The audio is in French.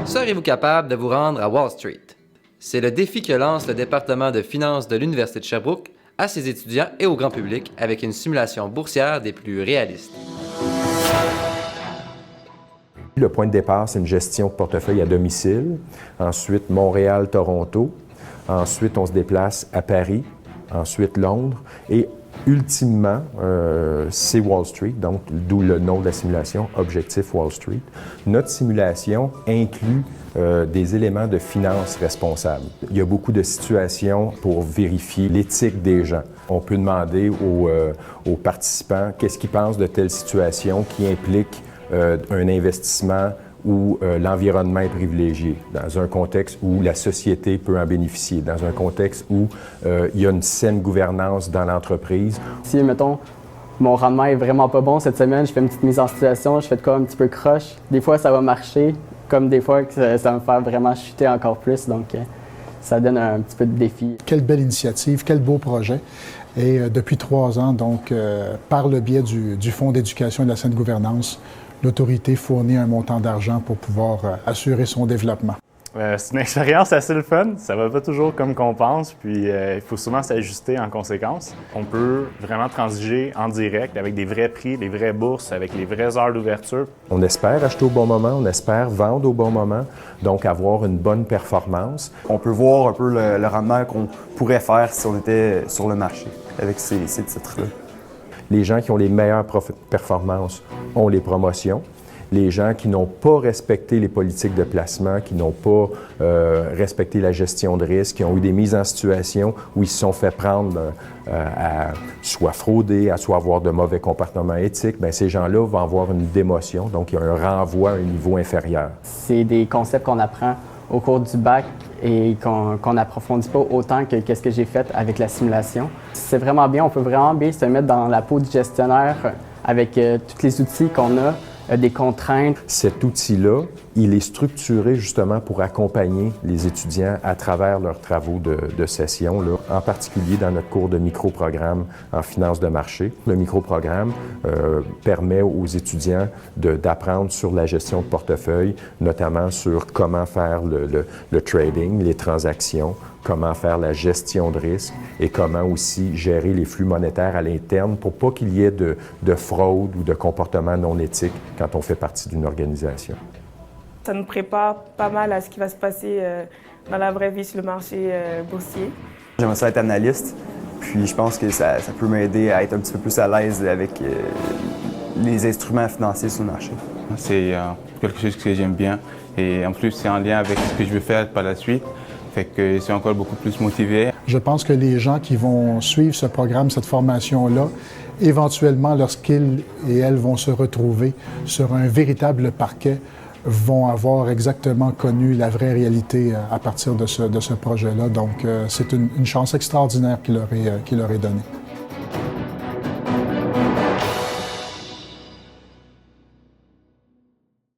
Serez-vous capable de vous rendre à Wall Street? C'est le défi que lance le département de finances de l'Université de Sherbrooke à ses étudiants et au grand public avec une simulation boursière des plus réalistes. Le point de départ, c'est une gestion de portefeuille à domicile. Ensuite, Montréal-Toronto. Ensuite, on se déplace à Paris. Ensuite, Londres. Et ultimement, c'est Wall Street, donc d'où le nom de la simulation, Objectif Wall Street. Notre simulation inclut des éléments de finances responsables. Il y a beaucoup de situations pour vérifier l'éthique des gens. On peut demander aux participants qu'est-ce qu'ils pensent de telle situation qui implique un investissement où l'environnement est privilégié, dans un contexte où la société peut en bénéficier, dans un contexte où il y a une saine gouvernance dans l'entreprise. Si, mettons, mon rendement est vraiment pas bon cette semaine, je fais une petite mise en situation, je fais de quoi un petit peu croche. Des fois, ça va marcher, comme des fois, ça va me faire vraiment chuter encore plus. Donc, ça donne un petit peu de défi. Quelle belle initiative, quel beau projet. Et depuis 3 ans, donc, par le biais du Fonds d'éducation et de la saine gouvernance, l'autorité fournit un montant d'argent pour pouvoir assurer son développement. C'est une expérience assez le fun. Ça va pas toujours comme qu'on pense, puis il faut souvent s'ajuster en conséquence. On peut vraiment transiger en direct avec des vrais prix, des vraies bourses, avec les vraies heures d'ouverture. On espère acheter au bon moment, on espère vendre au bon moment, donc avoir une bonne performance. On peut voir un peu le rendement qu'on pourrait faire si on était sur le marché avec ces titres-là. Les gens qui ont les meilleures performances ont les promotions. Les gens qui n'ont pas respecté les politiques de placement, qui n'ont pas respecté la gestion de risque, qui ont eu des mises en situation où ils se sont fait prendre à soit frauder, à soit avoir de mauvais comportements éthiques, bien, ces gens-là vont avoir une démotion, donc il y a un renvoi à un niveau inférieur. C'est des concepts qu'on apprend au cours du bac et qu'on n'approfondit pas autant que ce que j'ai fait avec la simulation. C'est vraiment bien, on peut vraiment bien se mettre dans la peau du gestionnaire avec tous les outils qu'on a, des contraintes. Cet outil-là, il est structuré justement pour accompagner les étudiants à travers leurs travaux de session, là, en particulier dans notre cours de micro-programme en finance de marché. Le micro-programme permet aux étudiants d'apprendre sur la gestion de portefeuille, notamment sur comment faire le trading, les transactions, comment faire la gestion de risque et comment aussi gérer les flux monétaires à l'interne pour pas qu'il y ait de fraude ou de comportement non éthique quand on fait partie d'une organisation. Ça nous prépare pas mal à ce qui va se passer dans la vraie vie sur le marché boursier. J'aimerais ça être analyste, puis je pense que ça peut m'aider à être un petit peu plus à l'aise avec les instruments financiers sur le marché. C'est quelque chose que j'aime bien et en plus c'est en lien avec ce que je veux faire par la suite. Fait que je suis encore beaucoup plus motivé. Je pense que les gens qui vont suivre ce programme, cette formation-là, éventuellement, lorsqu'ils et elles vont se retrouver sur un véritable parquet, vont avoir exactement connu la vraie réalité à partir de ce projet-là. Donc, c'est une chance extraordinaire qui leur est donnée.